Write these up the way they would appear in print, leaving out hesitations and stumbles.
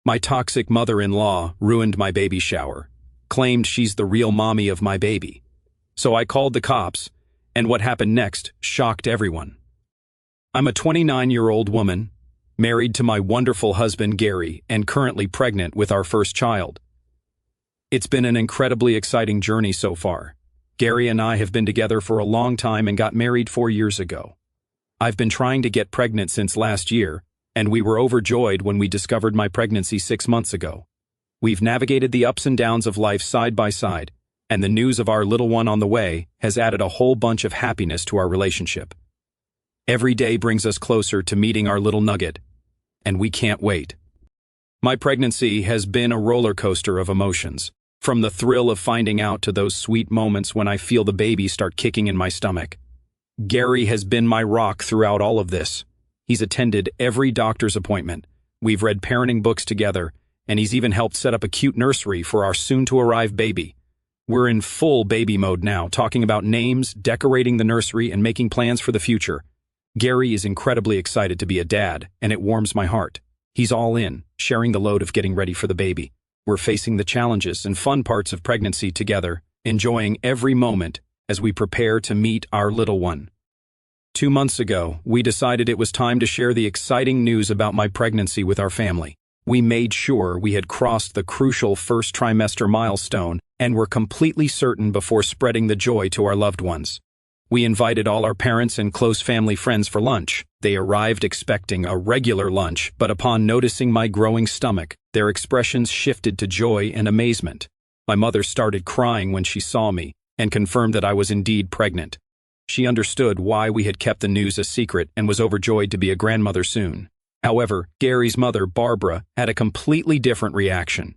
My toxic mother-in-law ruined my baby shower, claimed she's the real mommy of my baby. So I called the cops, and what happened next shocked everyone. I'm a 29-year-old woman, married to my wonderful husband Gary, and currently pregnant with our first child. It's been an incredibly exciting journey so far. Gary and I have been together for a long time and got married 4 years ago. I've been trying to get pregnant since last year, and we were overjoyed when we discovered my pregnancy 6 months ago. We've navigated the ups and downs of life side by side, and the news of our little one on the way has added a whole bunch of happiness to our relationship. Every day brings us closer to meeting our little nugget, and we can't wait. My pregnancy has been a roller coaster of emotions, from the thrill of finding out to those sweet moments when I feel the baby start kicking in my stomach. Gary has been my rock throughout all of this. He's attended every doctor's appointment. We've read parenting books together, and he's even helped set up a cute nursery for our soon-to-arrive baby. We're in full baby mode now, talking about names, decorating the nursery, and making plans for the future. Gary is incredibly excited to be a dad, and it warms my heart. He's all in, sharing the load of getting ready for the baby. We're facing the challenges and fun parts of pregnancy together, enjoying every moment as we prepare to meet our little one. 2 months ago, we decided it was time to share the exciting news about my pregnancy with our family. We made sure we had crossed the crucial first trimester milestone and were completely certain before spreading the joy to our loved ones. We invited all our parents and close family friends for lunch. They arrived expecting a regular lunch, but upon noticing my growing stomach, their expressions shifted to joy and amazement. My mother started crying when she saw me and confirmed that I was indeed pregnant. She understood why we had kept the news a secret and was overjoyed to be a grandmother soon. However, Gary's mother, Barbara, had a completely different reaction.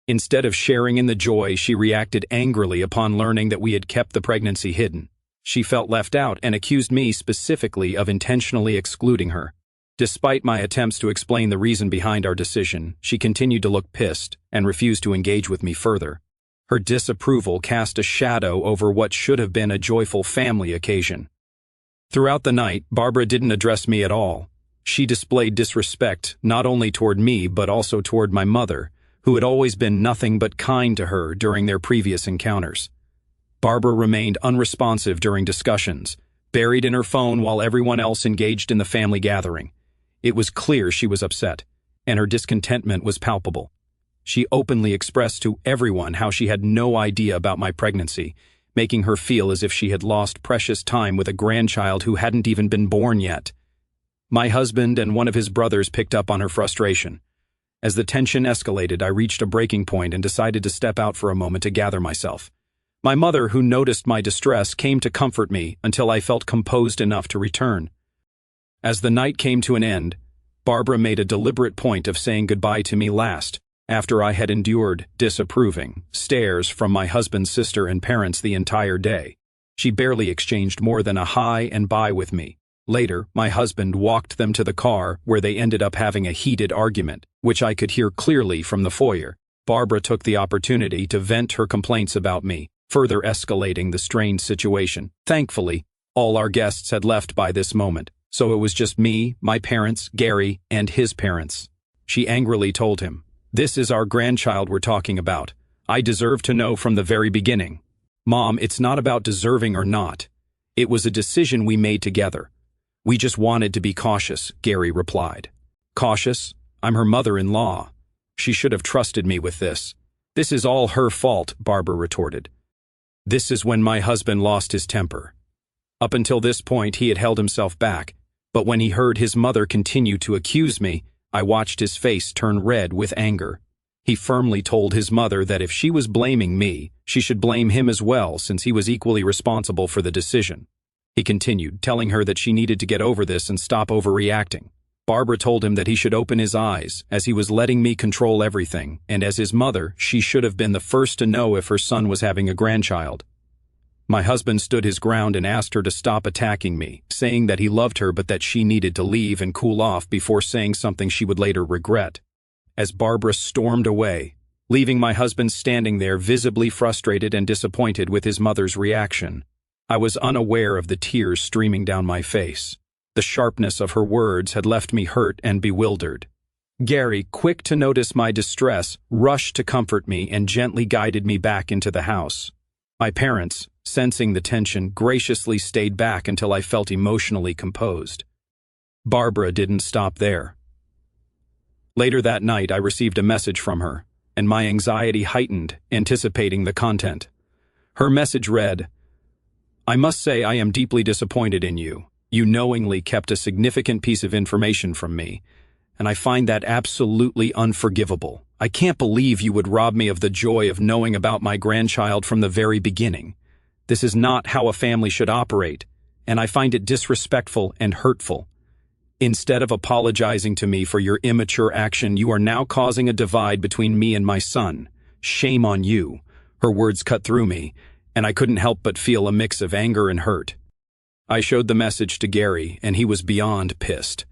Instead of sharing in the joy, she reacted angrily upon learning that we had kept the pregnancy hidden. She felt left out and accused me specifically of intentionally excluding her. Despite my attempts to explain the reason behind our decision, she continued to look pissed and refused to engage with me further. Her disapproval cast a shadow over what should have been a joyful family occasion. Throughout the night, Barbara didn't address me at all. She displayed disrespect not only toward me but also toward my mother, who had always been nothing but kind to her during their previous encounters. Barbara remained unresponsive during discussions, buried in her phone while everyone else engaged in the family gathering. It was clear she was upset, and her discontentment was palpable. She openly expressed to everyone how she had no idea about my pregnancy, making her feel as if she had lost precious time with a grandchild who hadn't even been born yet. My husband and one of his brothers picked up on her frustration. As the tension escalated, I reached a breaking point and decided to step out for a moment to gather myself. My mother, who noticed my distress, came to comfort me until I felt composed enough to return. As the night came to an end, Barbara made a deliberate point of saying goodbye to me last, after I had endured disapproving stares from my husband's sister and parents the entire day. She barely exchanged more than a hi and bye with me. Later, my husband walked them to the car, where they ended up having a heated argument, which I could hear clearly from the foyer. Barbara took the opportunity to vent her complaints about me, further escalating the strained situation. Thankfully, all our guests had left by this moment, so it was just me, my parents, Gary, and his parents. She angrily told him, "This is our grandchild we're talking about. I deserve to know from the very beginning." "Mom, it's not about deserving or not. It was a decision we made together. We just wanted to be cautious," Gary replied. "Cautious? I'm her mother-in-law. She should have trusted me with this." "This is all her fault," Barbara retorted. This is when my husband lost his temper. Up until this point, he had held himself back, but when he heard his mother continue to accuse me, I watched his face turn red with anger. He firmly told his mother that if she was blaming me, she should blame him as well, since he was equally responsible for the decision. He continued, telling her that she needed to get over this and stop overreacting. Barbara told him that he should open his eyes, as he was letting me control everything, and as his mother, she should have been the first to know if her son was having a grandchild. My husband stood his ground and asked her to stop attacking me, saying that he loved her but that she needed to leave and cool off before saying something she would later regret. As Barbara stormed away, leaving my husband standing there visibly frustrated and disappointed with his mother's reaction, I was unaware of the tears streaming down my face. The sharpness of her words had left me hurt and bewildered. Gary, quick to notice my distress, rushed to comfort me and gently guided me back into the house. My parents, sensing the tension, graciously stayed back until I felt emotionally composed. Barbara didn't stop there. Later that night, I received a message from her, and my anxiety heightened, anticipating the content. Her message read, "I must say I am deeply disappointed in you. You knowingly kept a significant piece of information from me, and I find that absolutely unforgivable. I can't believe you would rob me of the joy of knowing about my grandchild from the very beginning. This is not how a family should operate, and I find it disrespectful and hurtful. Instead of apologizing to me for your immature action, you are now causing a divide between me and my son. Shame on you." Her words cut through me, and I couldn't help but feel a mix of anger and hurt. I showed the message to Gary, and he was beyond pissed.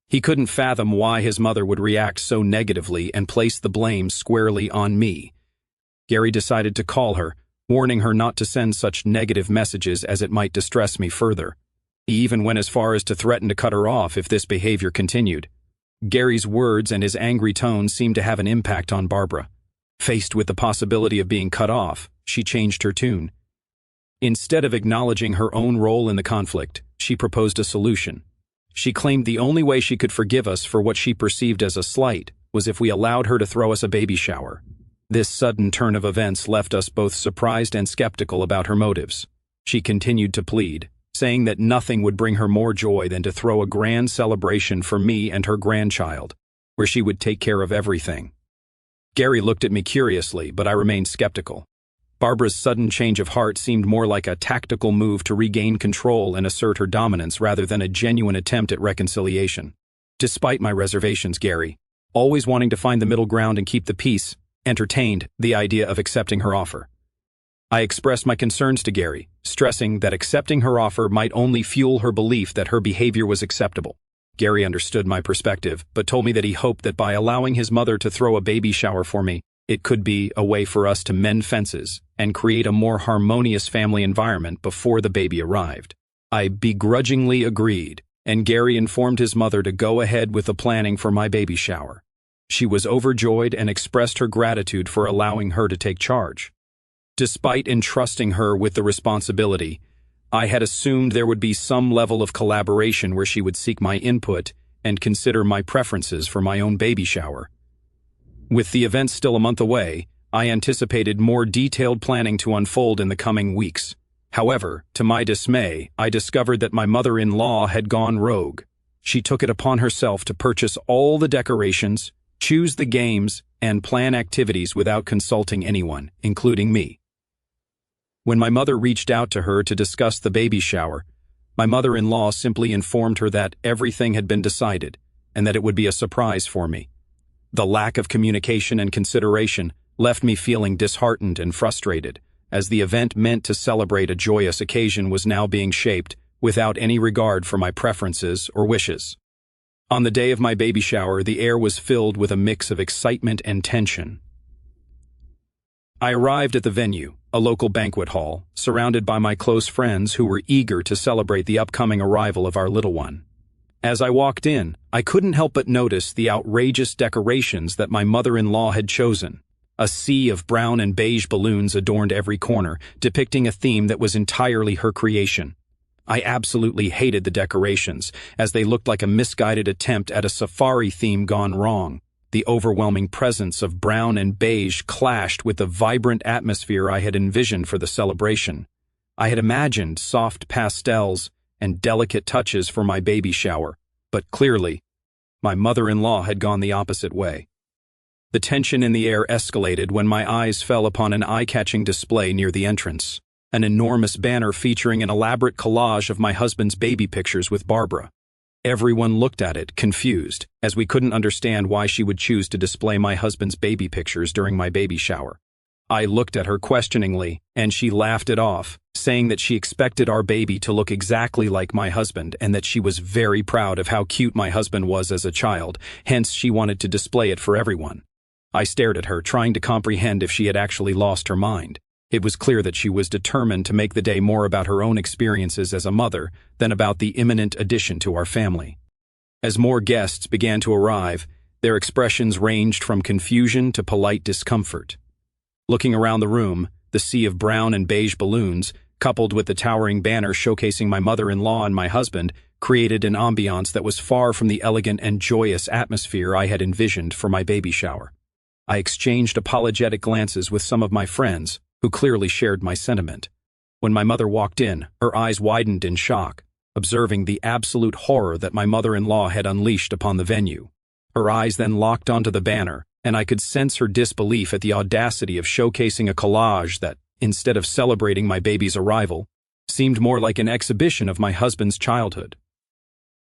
He couldn't fathom why his mother would react so negatively and place the blame squarely on me. Gary decided to call her, warning her not to send such negative messages as it might distress me further. He even went as far as to threaten to cut her off if this behavior continued. Gary's words and his angry tone seemed to have an impact on Barbara. Faced with the possibility of being cut off, she changed her tune. Instead of acknowledging her own role in the conflict, she proposed a solution. She claimed the only way she could forgive us for what she perceived as a slight was if we allowed her to throw us a baby shower. This sudden turn of events left us both surprised and skeptical about her motives. She continued to plead, saying that nothing would bring her more joy than to throw a grand celebration for me and her grandchild, where she would take care of everything. Gary looked at me curiously, but I remained skeptical. Barbara's sudden change of heart seemed more like a tactical move to regain control and assert her dominance rather than a genuine attempt at reconciliation. Despite my reservations, Gary, always wanting to find the middle ground and keep the peace, entertained the idea of accepting her offer. I expressed my concerns to Gary, stressing that accepting her offer might only fuel her belief that her behavior was acceptable. Gary understood my perspective, but told me that he hoped that by allowing his mother to throw a baby shower for me, it could be a way for us to mend fences and create a more harmonious family environment before the baby arrived. I begrudgingly agreed, and Gary informed his mother to go ahead with the planning for my baby shower. She was overjoyed and expressed her gratitude for allowing her to take charge. Despite entrusting her with the responsibility, I had assumed there would be some level of collaboration where she would seek my input and consider my preferences for my own baby shower. With the event still a month away, I anticipated more detailed planning to unfold in the coming weeks. However, to my dismay, I discovered that my mother-in-law had gone rogue. She took it upon herself to purchase all the decorations, choose the games, and plan activities without consulting anyone, including me. When my mother reached out to her to discuss the baby shower, my mother-in-law simply informed her that everything had been decided and that it would be a surprise for me. The lack of communication and consideration left me feeling disheartened and frustrated, as the event meant to celebrate a joyous occasion was now being shaped without any regard for my preferences or wishes. On the day of my baby shower, the air was filled with a mix of excitement and tension. I arrived at the venue, a local banquet hall, surrounded by my close friends who were eager to celebrate the upcoming arrival of our little one. As I walked in, I couldn't help but notice the outrageous decorations that my mother-in-law had chosen. A sea of brown and beige balloons adorned every corner, depicting a theme that was entirely her creation. I absolutely hated the decorations, as they looked like a misguided attempt at a safari theme gone wrong. The overwhelming presence of brown and beige clashed with the vibrant atmosphere I had envisioned for the celebration. I had imagined soft pastels and delicate touches for my baby shower, but clearly, my mother-in-law had gone the opposite way. The tension in the air escalated when my eyes fell upon an eye-catching display near the entrance, an enormous banner featuring an elaborate collage of my husband's baby pictures with Barbara. Everyone looked at it, confused, as we couldn't understand why she would choose to display my husband's baby pictures during my baby shower. I looked at her questioningly, and she laughed it off, saying that she expected our baby to look exactly like my husband and that she was very proud of how cute my husband was as a child, hence she wanted to display it for everyone. I stared at her, trying to comprehend if she had actually lost her mind. It was clear that she was determined to make the day more about her own experiences as a mother than about the imminent addition to our family. As more guests began to arrive, Their expressions ranged from confusion to polite discomfort. Looking around the room, the sea of brown and beige balloons, coupled with the towering banner showcasing my mother-in-law and my husband, created an ambiance that was far from the elegant and joyous atmosphere I had envisioned for my baby shower. I exchanged apologetic glances with some of my friends, who clearly shared my sentiment. When my mother walked in, her eyes widened in shock, observing the absolute horror that my mother-in-law had unleashed upon the venue. Her eyes then locked onto the banner, and I could sense her disbelief at the audacity of showcasing a collage that, instead of celebrating my baby's arrival, seemed more like an exhibition of my husband's childhood.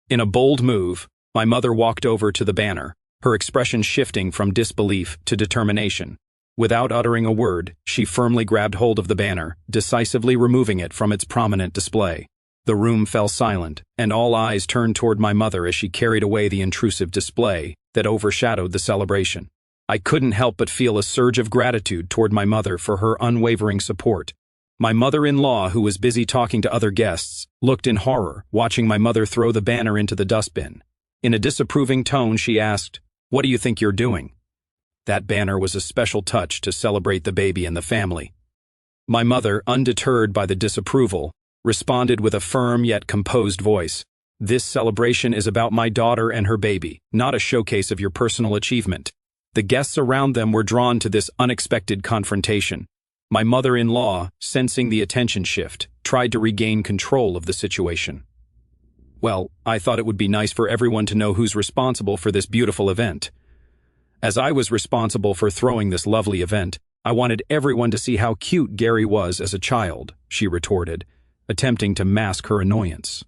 In a bold move, my mother walked over to the banner, her expression shifting from disbelief to determination. Without uttering a word, she firmly grabbed hold of the banner, decisively removing it from its prominent display. The room fell silent, and all eyes turned toward my mother as she carried away the intrusive display that overshadowed the celebration. I couldn't help but feel a surge of gratitude toward my mother for her unwavering support. My mother-in-law, who was busy talking to other guests, looked in horror, watching my mother throw the banner into the dustbin. In a disapproving tone, she asked, "What do you think you're doing?" That banner was a special touch to celebrate the baby and the family. My mother, undeterred by the disapproval, responded with a firm yet composed voice. "This celebration is about my daughter and her baby, not a showcase of your personal achievement." The guests around them were drawn to this unexpected confrontation. My mother-in-law, sensing the attention shift, tried to regain control of the situation. "Well, I thought it would be nice for everyone to know who's responsible for this beautiful event. As I was responsible for throwing this lovely event, I wanted everyone to see how cute Gary was as a child," she retorted, attempting to mask her annoyance.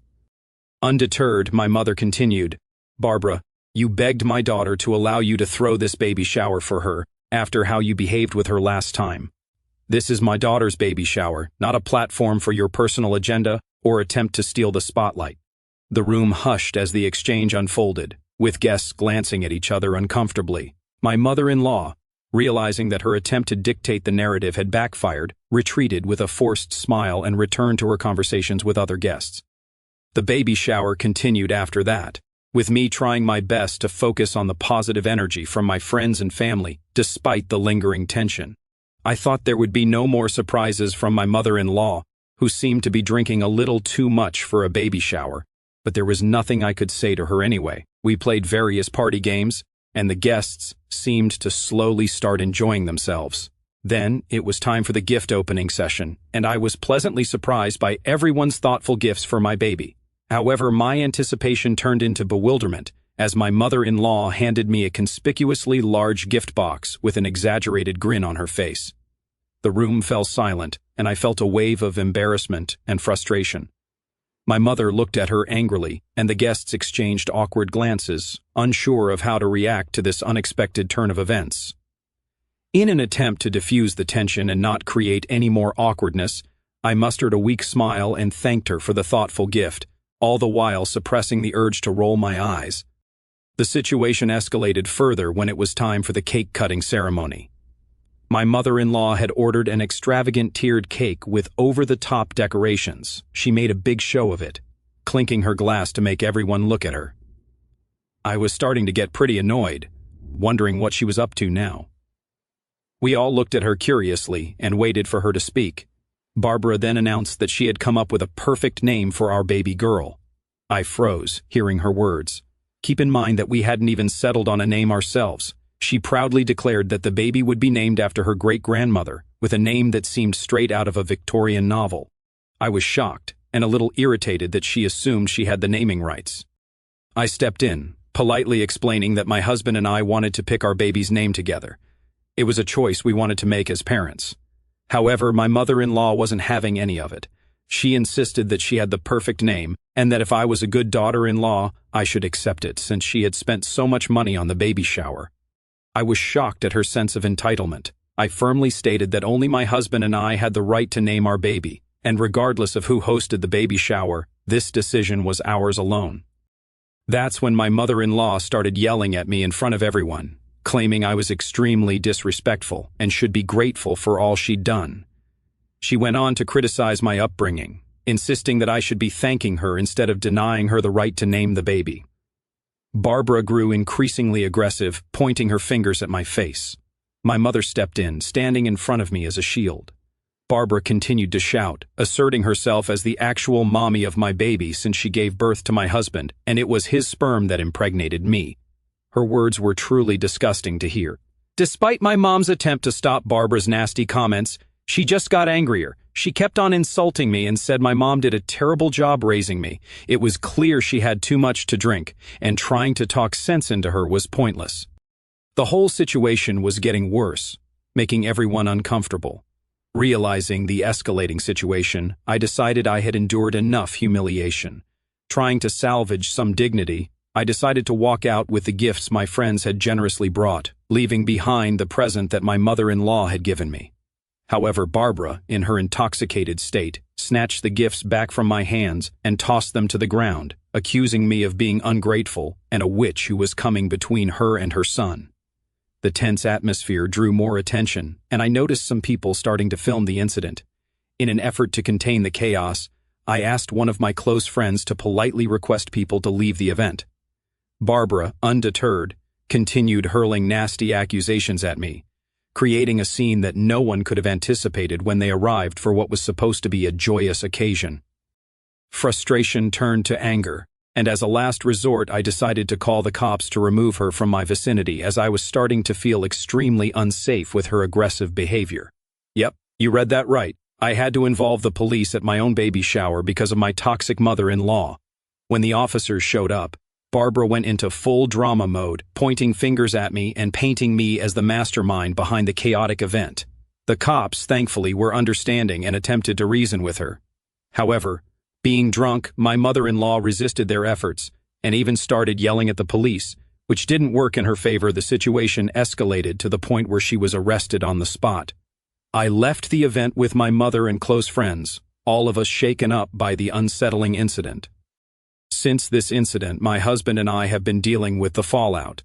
Undeterred, my mother continued, "Barbara, you begged my daughter to allow you to throw this baby shower for her after how you behaved with her last time. This is my daughter's baby shower, not a platform for your personal agenda or attempt to steal the spotlight." The room hushed as the exchange unfolded, with guests glancing at each other uncomfortably. My mother-in-law, realizing that her attempt to dictate the narrative had backfired, retreated with a forced smile and returned to her conversations with other guests. The baby shower continued after that, with me trying my best to focus on the positive energy from my friends and family, despite the lingering tension. I thought there would be no more surprises from my mother-in-law, who seemed to be drinking a little too much for a baby shower, but there was nothing I could say to her anyway. We played various party games, and the guests seemed to slowly start enjoying themselves. Then it was time for the gift opening session, and I was pleasantly surprised by everyone's thoughtful gifts for my baby. However, my anticipation turned into bewilderment as my mother-in-law handed me a conspicuously large gift box with an exaggerated grin on her face. The room fell silent, and I felt a wave of embarrassment and frustration. My mother looked at her angrily, and the guests exchanged awkward glances, unsure of how to react to this unexpected turn of events. In an attempt to diffuse the tension and not create any more awkwardness, I mustered a weak smile and thanked her for the thoughtful gift, all the while suppressing the urge to roll my eyes. The situation escalated further when it was time for the cake-cutting ceremony. My mother-in-law had ordered an extravagant tiered cake with over-the-top decorations. She made a big show of it, clinking her glass to make everyone look at her. I was starting to get pretty annoyed, wondering what she was up to now. We all looked at her curiously and waited for her to speak. Barbara then announced that she had come up with a perfect name for our baby girl. I froze, hearing her words. Keep in mind that we hadn't even settled on a name ourselves. She proudly declared that the baby would be named after her great-grandmother, with a name that seemed straight out of a Victorian novel. I was shocked and a little irritated that she assumed she had the naming rights. I stepped in, politely explaining that my husband and I wanted to pick our baby's name together. It was a choice we wanted to make as parents. However, my mother-in-law wasn't having any of it. She insisted that she had the perfect name, and that if I was a good daughter-in-law, I should accept it since she had spent so much money on the baby shower. I was shocked at her sense of entitlement. I firmly stated that only my husband and I had the right to name our baby, and regardless of who hosted the baby shower, this decision was ours alone. That's when my mother-in-law started yelling at me in front of everyone, claiming I was extremely disrespectful and should be grateful for all she'd done. She went on to criticize my upbringing, insisting that I should be thanking her instead of denying her the right to name the baby. Barbara grew increasingly aggressive, pointing her fingers at my face. My mother stepped in, standing in front of me as a shield. Barbara continued to shout, asserting herself as the actual mommy of my baby since she gave birth to my husband, and it was his sperm that impregnated me. Her words were truly disgusting to hear. Despite my mom's attempt to stop Barbara's nasty comments, she just got angrier. She kept on insulting me and said my mom did a terrible job raising me. It was clear she had too much to drink, and trying to talk sense into her was pointless. The whole situation was getting worse, making everyone uncomfortable. Realizing the escalating situation, I decided I had endured enough humiliation. Trying to salvage some dignity, I decided to walk out with the gifts my friends had generously brought, leaving behind the present that my mother-in-law had given me. However, Barbara, in her intoxicated state, snatched the gifts back from my hands and tossed them to the ground, accusing me of being ungrateful and a witch who was coming between her and her son. The tense atmosphere drew more attention, and I noticed some people starting to film the incident. In an effort to contain the chaos, I asked one of my close friends to politely request people to leave the event. Barbara, undeterred, continued hurling nasty accusations at me, creating a scene that no one could have anticipated when they arrived for what was supposed to be a joyous occasion. Frustration turned to anger, and as a last resort I decided to call the cops to remove her from my vicinity as I was starting to feel extremely unsafe with her aggressive behavior. Yep, you read that right. I had to involve the police at my own baby shower because of my toxic mother-in-law. When the officers showed up, Barbara went into full drama mode, pointing fingers at me and painting me as the mastermind behind the chaotic event. The cops, thankfully, were understanding and attempted to reason with her. However, being drunk, my mother-in-law resisted their efforts and even started yelling at the police, which didn't work in her favor. The situation escalated to the point where she was arrested on the spot. I left the event with my mother and close friends, all of us shaken up by the unsettling incident. Since this incident, my husband and I have been dealing with the fallout.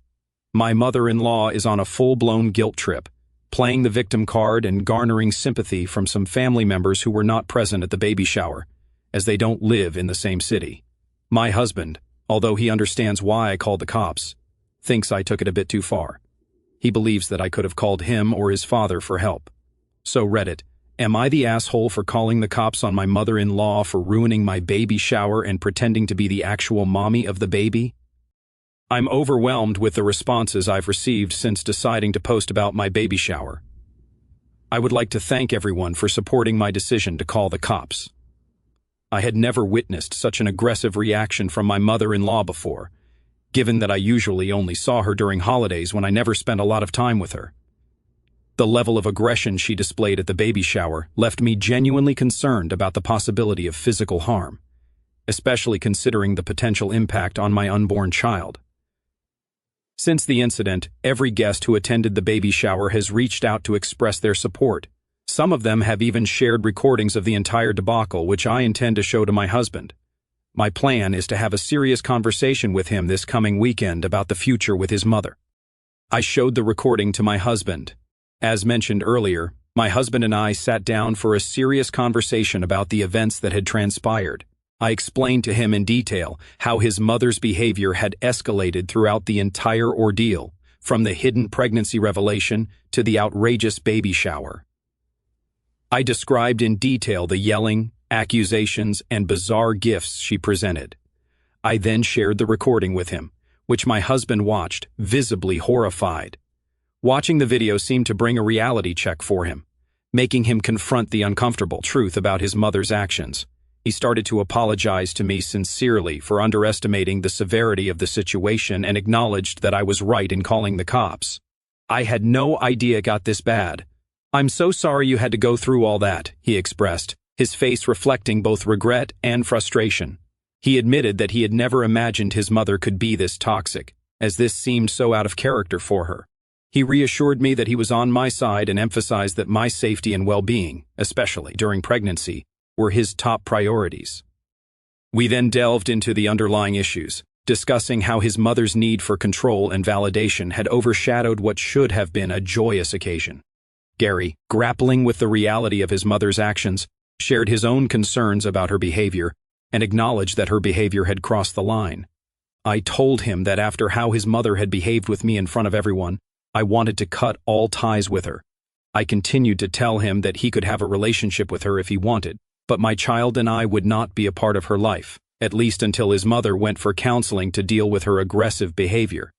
My mother-in-law is on a full-blown guilt trip, playing the victim card and garnering sympathy from some family members who were not present at the baby shower, as they don't live in the same city. My husband, although he understands why I called the cops, thinks I took it a bit too far. He believes that I could have called him or his father for help. So Reddit, am I the asshole for calling the cops on my mother-in-law for ruining my baby shower and pretending to be the actual mommy of the baby? I'm overwhelmed with the responses I've received since deciding to post about my baby shower. I would like to thank everyone for supporting my decision to call the cops. I had never witnessed such an aggressive reaction from my mother-in-law before, given that I usually only saw her during holidays when I never spent a lot of time with her. The level of aggression she displayed at the baby shower left me genuinely concerned about the possibility of physical harm, especially considering the potential impact on my unborn child. Since the incident, every guest who attended the baby shower has reached out to express their support. Some of them have even shared recordings of the entire debacle, which I intend to show to my husband. My plan is to have a serious conversation with him this coming weekend about the future with his mother. I showed the recording to my husband. As mentioned earlier, my husband and I sat down for a serious conversation about the events that had transpired. I explained to him in detail how his mother's behavior had escalated throughout the entire ordeal, from the hidden pregnancy revelation to the outrageous baby shower. I described in detail the yelling, accusations, and bizarre gifts she presented. I then shared the recording with him, which my husband watched, visibly horrified. Watching the video seemed to bring a reality check for him, making him confront the uncomfortable truth about his mother's actions. He started to apologize to me sincerely for underestimating the severity of the situation and acknowledged that I was right in calling the cops. I had no idea it got this bad. I'm so sorry you had to go through all that, he expressed, his face reflecting both regret and frustration. He admitted that he had never imagined his mother could be this toxic, as this seemed so out of character for her. He reassured me that he was on my side and emphasized that my safety and well-being, especially during pregnancy, were his top priorities. We then delved into the underlying issues, discussing how his mother's need for control and validation had overshadowed what should have been a joyous occasion. Gary, grappling with the reality of his mother's actions, shared his own concerns about her behavior and acknowledged that her behavior had crossed the line. I told him that after how his mother had behaved with me in front of everyone, I wanted to cut all ties with her. I continued to tell him that he could have a relationship with her if he wanted, but my child and I would not be a part of her life, at least until his mother went for counseling to deal with her aggressive behavior.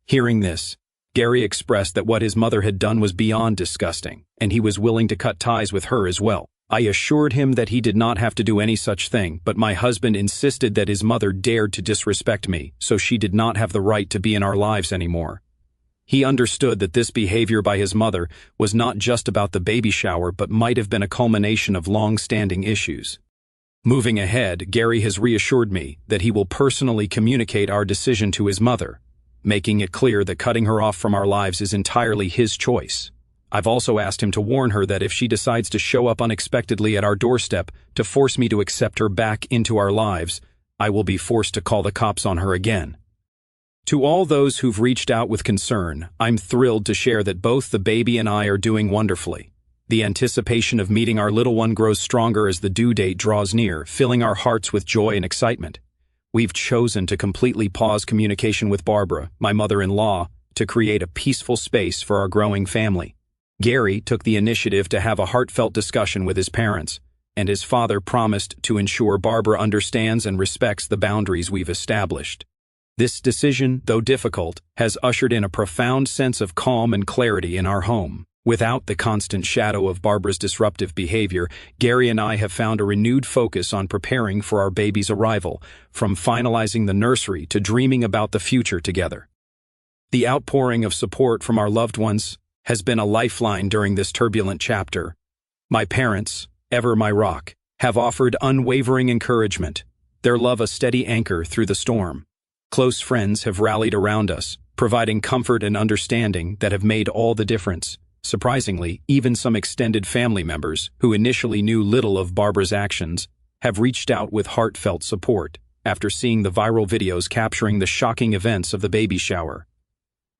Hearing this, Gary expressed that what his mother had done was beyond disgusting, and he was willing to cut ties with her as well. I assured him that he did not have to do any such thing, but my husband insisted that his mother dared to disrespect me, so she did not have the right to be in our lives anymore. He understood that this behavior by his mother was not just about the baby shower but might have been a culmination of long-standing issues. Moving ahead, Gary has reassured me that he will personally communicate our decision to his mother, making it clear that cutting her off from our lives is entirely his choice. I've also asked him to warn her that if she decides to show up unexpectedly at our doorstep to force me to accept her back into our lives, I will be forced to call the cops on her again. To all those who've reached out with concern, I'm thrilled to share that both the baby and I are doing wonderfully. The anticipation of meeting our little one grows stronger as the due date draws near, filling our hearts with joy and excitement. We've chosen to completely pause communication with Barbara, my mother-in-law, to create a peaceful space for our growing family. Gary took the initiative to have a heartfelt discussion with his parents, and his father promised to ensure Barbara understands and respects the boundaries we've established. This decision, though difficult, has ushered in a profound sense of calm and clarity in our home. Without the constant shadow of Barbara's disruptive behavior, Gary and I have found a renewed focus on preparing for our baby's arrival, from finalizing the nursery to dreaming about the future together. The outpouring of support from our loved ones has been a lifeline during this turbulent chapter. My parents, ever my rock, have offered unwavering encouragement, their love a steady anchor through the storm. Close friends have rallied around us, providing comfort and understanding that have made all the difference. Surprisingly, even some extended family members, who initially knew little of Barbara's actions, have reached out with heartfelt support after seeing the viral videos capturing the shocking events of the baby shower.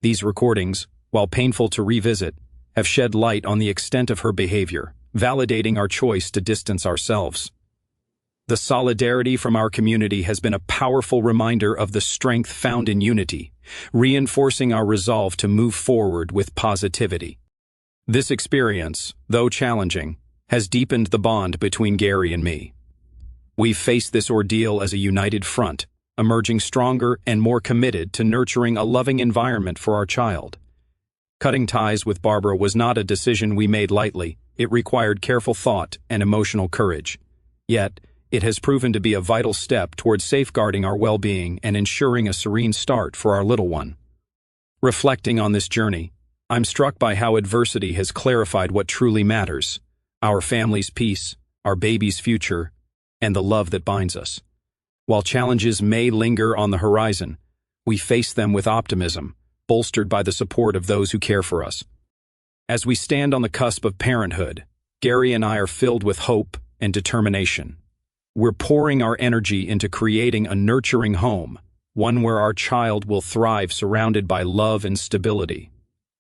These recordings, while painful to revisit, have shed light on the extent of her behavior, validating our choice to distance ourselves. The solidarity from our community has been a powerful reminder of the strength found in unity, reinforcing our resolve to move forward with positivity. This experience, though challenging, has deepened the bond between Gary and me. We've faced this ordeal as a united front, emerging stronger and more committed to nurturing a loving environment for our child. Cutting ties with Barbara was not a decision we made lightly. It required careful thought and emotional courage. Yet, it has proven to be a vital step towards safeguarding our well-being and ensuring a serene start for our little one. Reflecting on this journey, I'm struck by how adversity has clarified what truly matters: our family's peace, our baby's future, and the love that binds us. While challenges may linger on the horizon, we face them with optimism, bolstered by the support of those who care for us. As we stand on the cusp of parenthood, Gary and I are filled with hope and determination. We're pouring our energy into creating a nurturing home, one where our child will thrive surrounded by love and stability.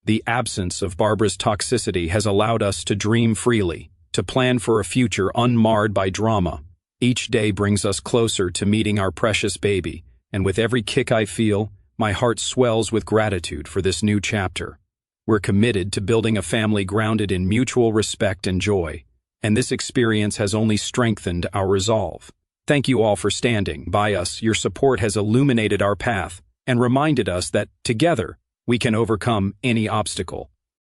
The absence of Barbara's toxicity has allowed us to dream freely, to plan for a future unmarred by drama. Each day brings us closer to meeting our precious baby, and with every kick I feel, my heart swells with gratitude for this new chapter. We're committed to building a family grounded in mutual respect and joy, and this experience has only strengthened our resolve. Thank you all for standing by us. Your support has illuminated our path and reminded us that, together, we can overcome any obstacle.